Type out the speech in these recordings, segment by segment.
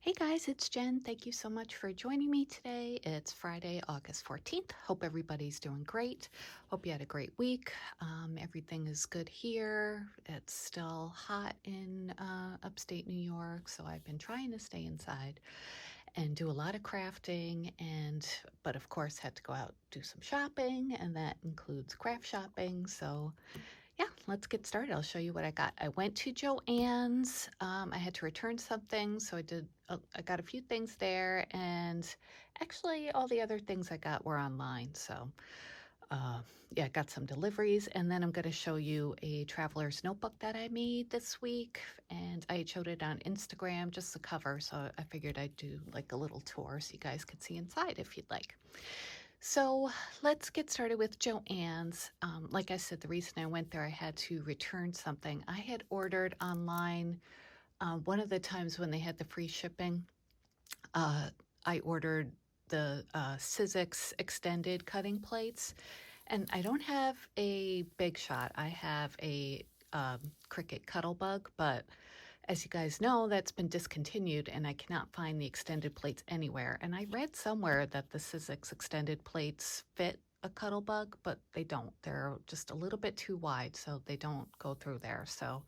Hey guys, it's Jen. Thank you so much for joining me today. It's Friday, August 14th. Hope everybody's doing great. Hope you had a great week. Everything is good here. It's still hot in upstate New York, so I've been trying to stay inside and do a lot of crafting but of course had to go out do some shopping, and that includes craft shopping. So yeah, let's get started. I'll show you what I got. I went to Joann's. I had to return something, so I got a few things there, and actually all the other things I got were online. So yeah, I got some deliveries, and then I'm going to show you a traveler's notebook that I made this week, and I showed it on Instagram, just the cover. So I figured I'd do like a little tour so you guys could see inside if you'd like. So let's get started with Joann's. Like I said, the reason I went there, I had to return something. I had ordered online one of the times when they had the free shipping. I ordered the Sizzix extended cutting plates, and I don't have a Big Shot. I have a Cricut Cuttlebug, but as you guys know, that's been discontinued and I cannot find the extended plates anywhere. And I read somewhere that the Sizzix extended plates fit a Cuttlebug, but they don't. They're just a little bit too wide, so they don't go through there. So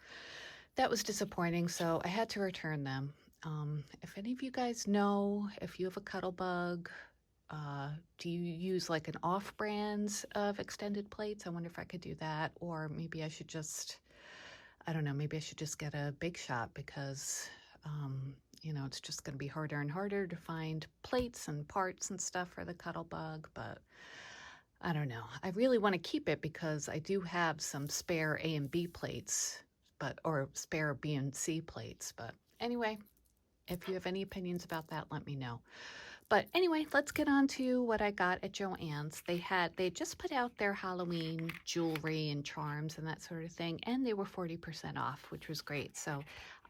that was disappointing. So I had to return them. If any of you guys know, if you have a Cuttlebug, do you use like an off brand of extended plates? I wonder if I could do that, or maybe I should just, I don't know, maybe I should just get a Big Shot because, it's just going to be harder and harder to find plates and parts and stuff for the Cuttlebug. But I don't know. I really want to keep it because I do have some spare A and B plates, or spare B and C plates. But anyway, if you have any opinions about that, let me know. But anyway, let's get on to what I got at Joann's. They just put out their Halloween jewelry and charms and that sort of thing, and they were 40% off, which was great. So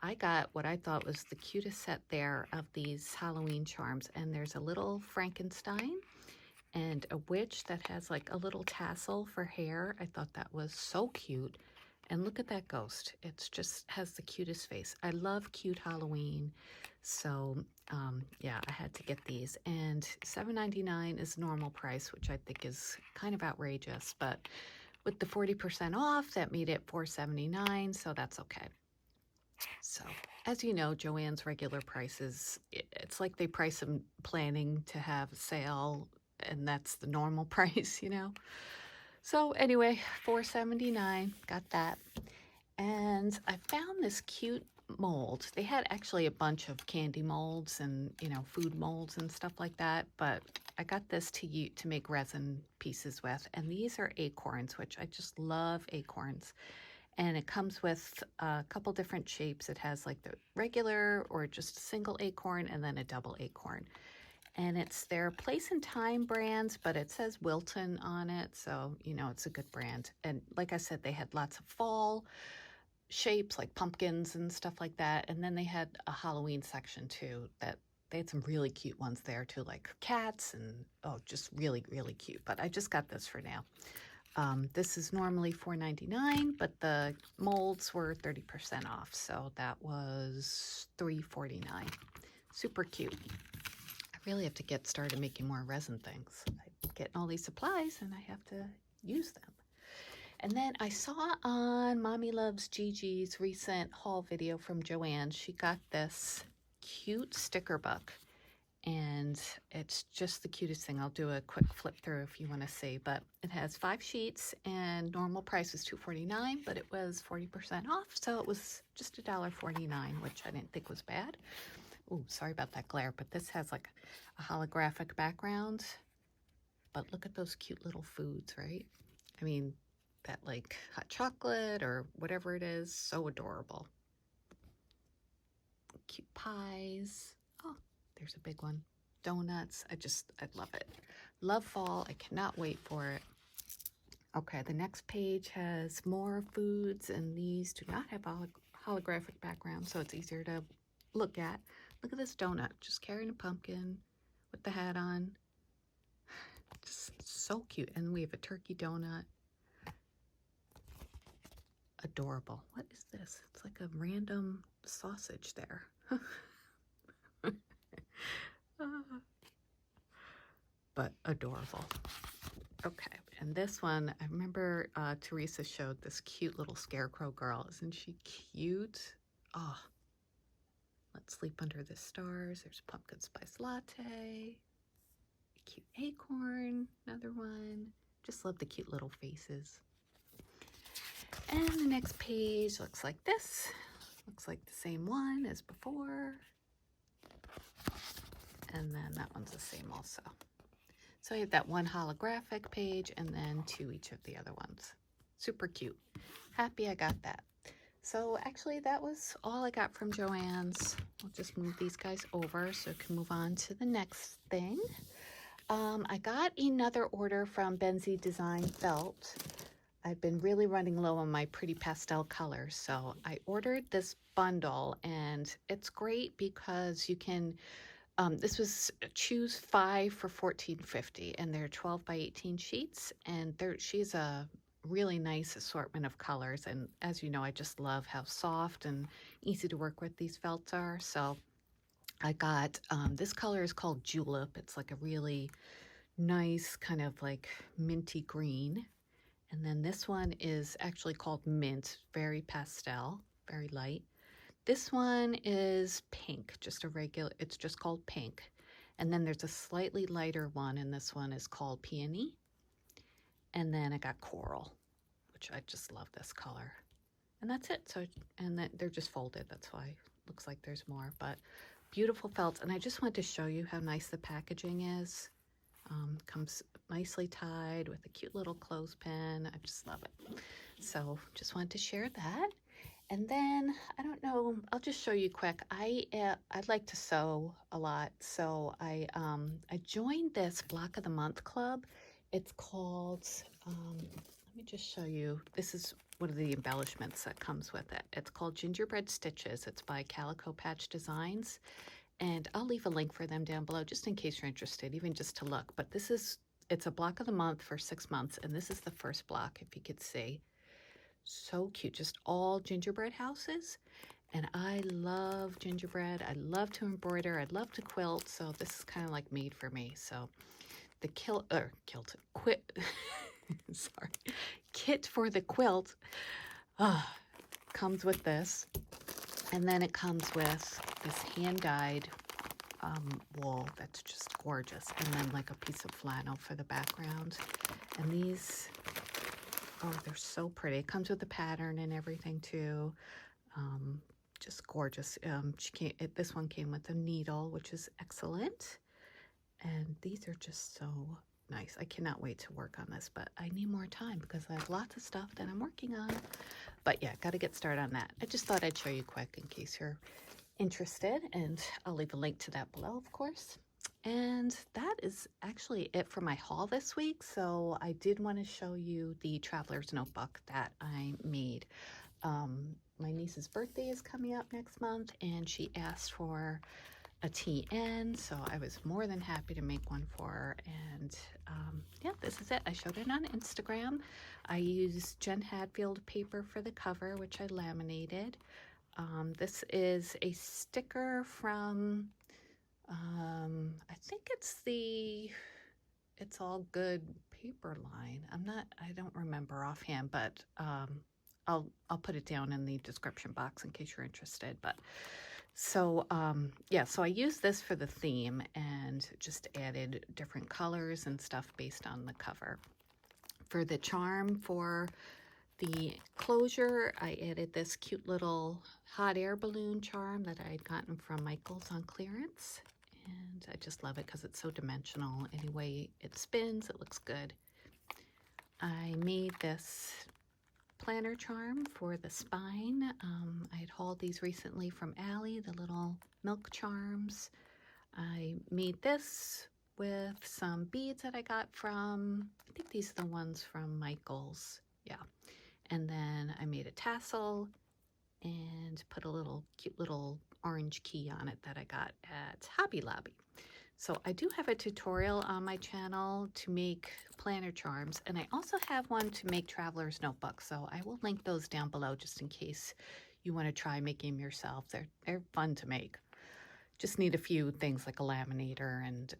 I got what I thought was the cutest set there of these Halloween charms. And there's a little Frankenstein and a witch that has like a little tassel for hair. I thought that was so cute. And look at that ghost. It's just has the cutest face. I love cute Halloween. So yeah, I had to get these. And $7.99 is normal price, which I think is kind of outrageous. But with the 40% off, that made it $4.79. So that's okay. So as you know, Joann's regular prices, it's like they price them planning to have a sale, and that's the normal price. So anyway, $4.79, got that. And I found this cute mold. They had actually a bunch of candy molds and, food molds and stuff like that, but I got this to make resin pieces with. And these are acorns, which I just love acorns. And it comes with a couple different shapes. It has like the regular or just a single acorn and then a double acorn. And it's their Place and Time brands, but it says Wilton on it, so it's a good brand. And like I said, they had lots of fall shapes like pumpkins and stuff like that. And then they had a Halloween section too that they had some really cute ones there too, like cats and just really, really cute. But I just got this for now. This is normally $4.99, but the molds were 30% off, so that was $3.49. Super cute. I really have to get started making more resin things. I'm getting all these supplies and I have to use them. And then I saw on Mommy Loves Gigi's recent haul video from Joanne, she got this cute sticker book. And it's just the cutest thing. I'll do a quick flip through if you want to see. But it has 5 sheets and normal price was $2.49, but it was 40% off. So it was just $1.49, which I didn't think was bad. Oh, sorry about that glare, but this has like a holographic background. But look at those cute little foods, right? I mean, that like hot chocolate or whatever it is, so adorable. Cute pies. Oh, there's a big one. Donuts. I love it. Love fall. I cannot wait for it. Okay, the next page has more foods, and these do not have holographic background, so it's easier to look at. Look at this donut, just carrying a pumpkin with the hat on. Just so cute. And we have a turkey donut. Adorable. What is this? It's like a random sausage there. But adorable. Okay, and this one, I remember Teresa showed this cute little scarecrow girl. Isn't she cute? Oh, let's sleep under the stars. There's pumpkin spice latte, cute acorn, another one. Just love the cute little faces. And the next page looks like this. Looks like the same one as before. And then that one's the same also. So I have that one holographic page and then two each of the other ones. Super cute. Happy I got that. So actually that was all I got from Joann's. I'll just move these guys over so I can move on to the next thing. I got another order from Benzie Design Felt. I've been really running low on my pretty pastel colors, so I ordered this bundle, and it's great because you can, this was choose 5 for $14.50, and they're 12 by 18 sheets, and she's a really nice assortment of colors, and as you know, I just love how soft and easy to work with these felts are. So I got, this color is called Julep. It's like a really nice kind of like minty green. And then this one is actually called Mint, very pastel, very light. This one is pink, just a regular, it's just called pink. And then there's a slightly lighter one, and this one is called Peony. And then I got Coral, which I just love this color. And that's it. So, and then they're just folded. That's why it looks like there's more, but beautiful felts. And I just wanted to show you how nice the packaging is. Comes nicely tied with a cute little clothespin. I just love it. So just wanted to share that. And then, I don't know, I'll just show you quick. I'd like to sew a lot. So I joined this Block of the Month club. It's called, let me just show you. This is one of the embellishments that comes with it. It's called Gingerbread Stitches. It's by Calico Patch Designs. And I'll leave a link for them down below just in case you're interested, even just to look. But it's a block of the month for 6 months, and this is the first block, if you could see. So cute, just all gingerbread houses. And I love gingerbread. I love to embroider. I love to quilt. So this is kind of like made for me. So the kit for the quilt comes with this. And then it comes with this hand-dyed wool that's just gorgeous. And then like a piece of flannel for the background. And these, oh, they're so pretty. It comes with the pattern and everything too. Just gorgeous. This one came with a needle, which is excellent. And these are just so nice. I cannot wait to work on this, but I need more time because I have lots of stuff that I'm working on. But yeah, got to get started on that. I just thought I'd show you quick in case you're interested, and I'll leave a link to that below, of course. And that is actually it for my haul this week. So I did want to show you the traveler's notebook that I made. My niece's birthday is coming up next month, and she asked for a TN, so I was more than happy to make one for her. And yeah, this is it. I showed it on Instagram. I used Jen Hadfield paper for the cover, which I laminated. This is a sticker from, I think it's the It's All Good paper line. I don't remember offhand, but I'll put it down in the description box in case you're interested. But so yeah, so I used this for the theme and just added different colors and stuff based on the cover. For the charm for the closure, I added this cute little hot air balloon charm that I had gotten from Michael's on clearance. And I just love it because it's so dimensional. Any way it spins, it looks good. I made this planner charm for the spine. I had hauled these recently from Allie, the little milk charms. I made this with some beads that I got from, I think these are the ones from Michael's. Yeah. And then I made a tassel and put a little cute little orange key on it that I got at Hobby Lobby. So I do have a tutorial on my channel to make planner charms, and I also have one to make traveler's notebooks. So I will link those down below just in case you want to try making them yourself. They're fun to make. Just need a few things like a laminator and,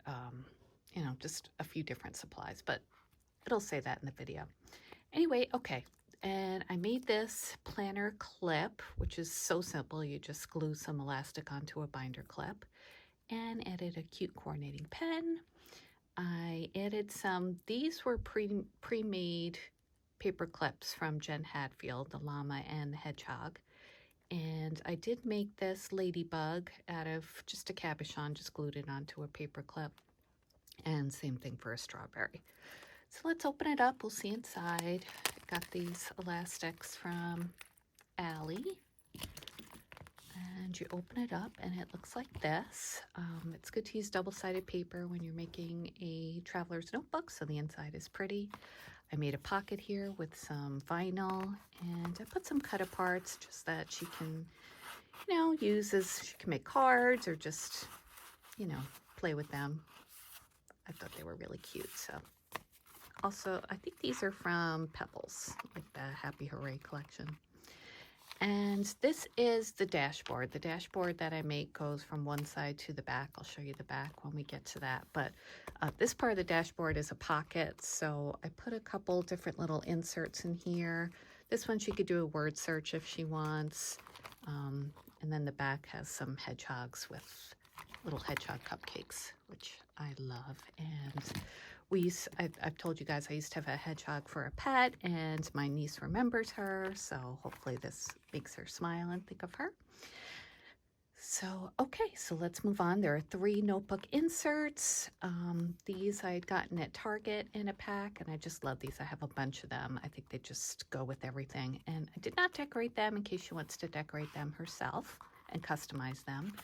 you know, just a few different supplies, but it'll say that in the video. Anyway, okay. And I made this planner clip, which is so simple. You just glue some elastic onto a binder clip and added a cute coordinating pen. I added some, these were pre-made paper clips from Jen Hadfield, the llama and the hedgehog. And I did make this ladybug out of just a cabochon, just glued it onto a paper clip. And same thing for a strawberry. So let's open it up. We'll see inside. Got these elastics from Allie. And you open it up and it looks like this. It's good to use double-sided paper when you're making a traveler's notebook, so the inside is pretty. I made a pocket here with some vinyl, and I put some cut-aparts just that she can, you know, use as, she can make cards or just, you know, play with them. I thought they were really cute, so. Also, I think these are from Pebbles, like the Happy Hooray collection. And this is the dashboard. The dashboard that I make goes from one side to the back. I'll show you the back when we get to that. But this part of the dashboard is a pocket, so I put a couple different little inserts in here. This one she could do a word search if she wants. And then the back has some hedgehogs with little hedgehog cupcakes, which I love. And I've told you guys I used to have a hedgehog for a pet, and my niece remembers her, so hopefully this makes her smile and think of her. So, okay, so let's move on. There are 3 notebook inserts. These I had gotten at Target in a pack, and I just love these. I have a bunch of them. I think they just go with everything. And I did not decorate them in case she wants to decorate them herself and customize them.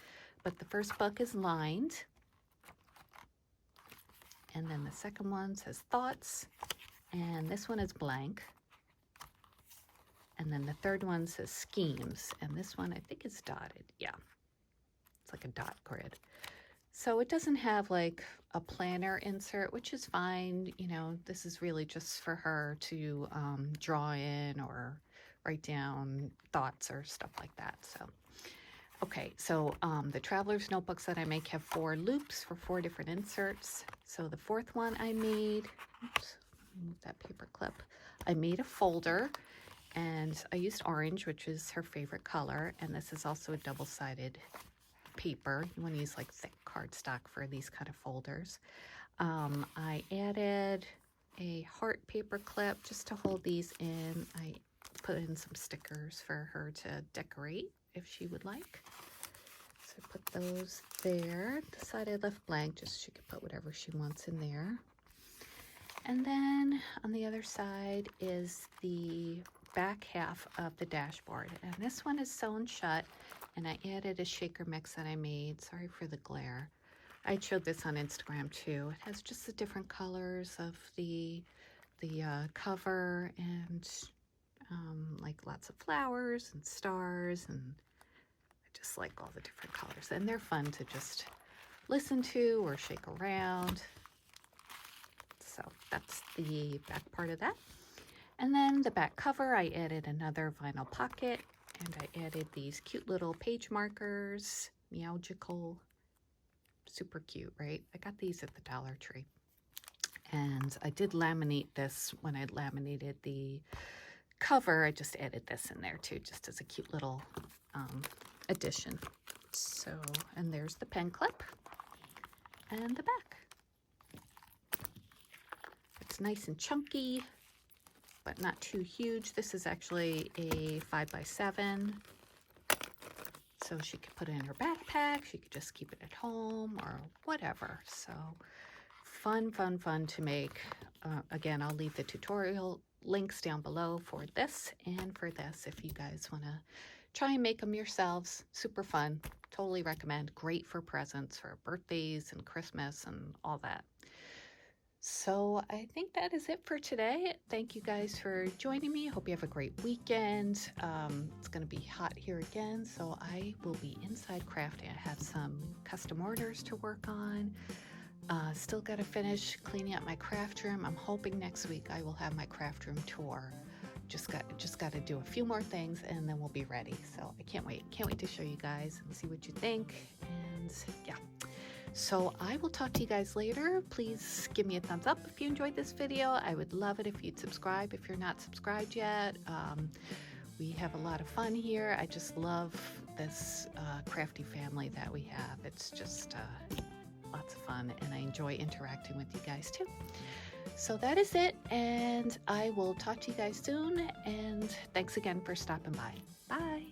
But the first book is lined. And then the second one says thoughts, and this one is blank. And then the third one says schemes, and this one I think is dotted. Yeah, it's like a dot grid. So it doesn't have like a planner insert, which is fine. You know, this is really just for her to draw in or write down thoughts or stuff like that. So. Okay, so the traveler's notebooks that I make have 4 loops for 4 different inserts. So the 4th one I made, oops, move that paper clip. I made a folder, and I used orange, which is her favorite color, and this is also a double-sided paper. You want to use like thick cardstock for these kind of folders. I added a heart paper clip just to hold these in. I put in some stickers for her to decorate if she would like. So I put those there. The side I left blank, just she could put whatever she wants in there. And then on the other side is the back half of the dashboard. And this one is sewn shut, and I added a shaker mix that I made. Sorry for the glare. I showed this on Instagram too. It has just the different colors of the cover, and like lots of flowers and stars, and I just like all the different colors, and they're fun to just listen to or shake around. So that's the back part of that. And then the back cover, I added another vinyl pocket, and I added these cute little page markers, Meowgical. Super cute, right? I got these at the Dollar Tree. And I did laminate this when I laminated the cover. I just added this in there too, just as a cute little addition. So, and there's the pen clip and the back. It's nice and chunky, but not too huge. This is actually a 5x7. So she could put it in her backpack. She could just keep it at home or whatever. So fun, fun, fun to make. Again, I'll leave the tutorial links down below for this and for this if you guys want to try and make them yourselves. Super fun. Totally recommend. Great for presents for birthdays and Christmas and all that. So I think that is it for today. Thank you guys for joining me. Hope you have a great weekend. It's going to be hot here again, so I will be inside crafting. I have some custom orders to work on. Still got to finish cleaning up my craft room. I'm hoping next week I will have my craft room tour. Just got to do a few more things, and then we'll be ready. So I can't wait. Can't wait to show you guys and see what you think. And And yeah, so I will talk to you guys later. Please give me a thumbs up if you enjoyed this video. I would love it if you'd subscribe if you're not subscribed yet. We have a lot of fun here. I just love this crafty family that we have. It's just lots of fun, and I enjoy interacting with you guys too. So that is it, and I will talk to you guys soon, and thanks again for stopping by. Bye.